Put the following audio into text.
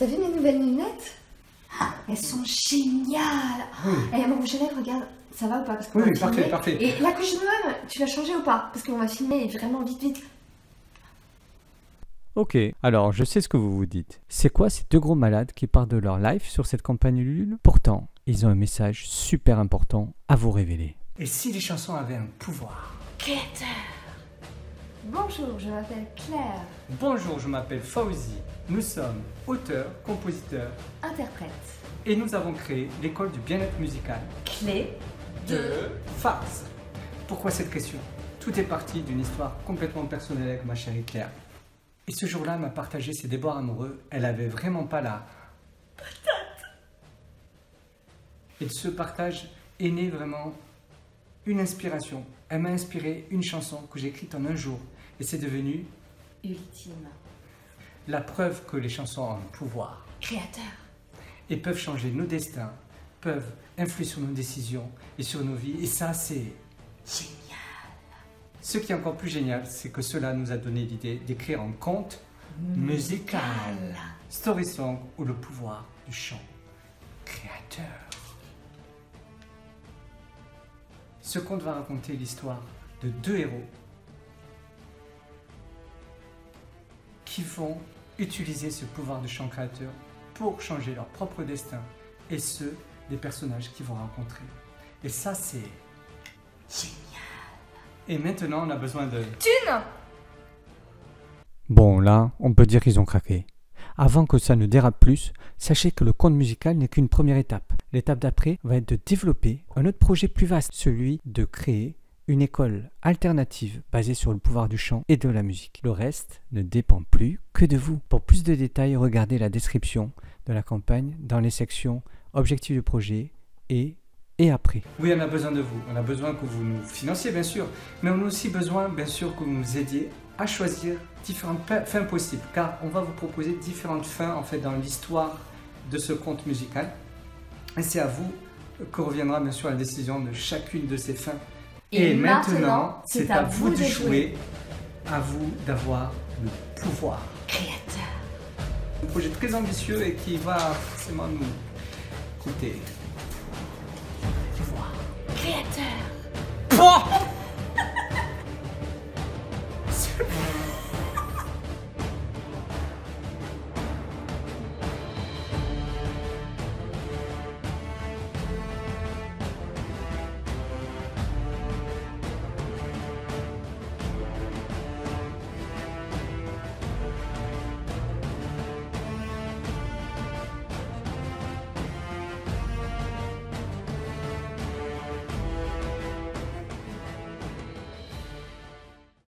T'as vu mes nouvelles lunettes? Elles sont géniales. Et mon rouge à lèvres, regarde, ça va ou pas? Parce qu'on va filmer. Parfait. Et la couche de noël, tu l'as changée ou pas? Parce qu'on va filmer vraiment vite. Ok, alors je sais ce que vous vous dites. C'est quoi ces deux gros malades qui partent de leur life sur cette campagne Ulule? Pourtant, ils ont un message super important à vous révéler. Et si les chansons avaient un pouvoir? Créateur. Bonjour, je m'appelle Claire. Bonjour, je m'appelle Fauzi. Nous sommes auteurs, compositeurs, Interprète. et nous avons créé l'école du bien-être musical Clé de Farce. Pourquoi cette question? Tout est parti d'une histoire complètement personnelle avec ma chérie Claire. Et ce jour-là, elle m'a partagé ses déboires amoureux. Elle avait vraiment pas la patate. Et de ce partage est née vraiment une inspiration. Elle m'a inspiré une chanson que j'ai écrite en un jour. Et c'est devenu ultime. La preuve que les chansons ont un pouvoir. Créateur. Et peuvent changer nos destins, peuvent influer sur nos décisions et sur nos vies. Et ça, c'est génial. Ce qui est encore plus génial, c'est que cela nous a donné l'idée d'écrire un conte musical. Story Song ou le pouvoir du chant créateur. Ce conte va raconter l'histoire de deux héros qui vont utiliser ce pouvoir de chant créateur pour changer leur propre destin et ceux des personnages qu'ils vont rencontrer. Et ça, c'est génial. Et maintenant, on a besoin de thune. Bon, là, on peut dire qu'ils ont craqué. Avant que ça ne dérape plus, sachez que le conte musical n'est qu'une première étape. L'étape d'après va être de développer un autre projet plus vaste, celui de créer une école alternative basée sur le pouvoir du chant et de la musique. Le reste ne dépend plus que de vous. Pour plus de détails, regardez la description de la campagne dans les sections objectifs du projet et après. Oui, on a besoin de vous. On a besoin que vous nous financiez, bien sûr. Mais on a aussi besoin, bien sûr, que vous nous aidiez à choisir différentes fins possibles. Car on va vous proposer différentes fins, en fait, dans l'histoire de ce conte musical. Et c'est à vous que reviendra, bien sûr, la décision de chacune de ces fins. Et maintenant, c'est à vous de jouer, à vous d'avoir le pouvoir. Créateur. Un projet très ambitieux et qui va forcément nous coûter. Créateur. Pouah.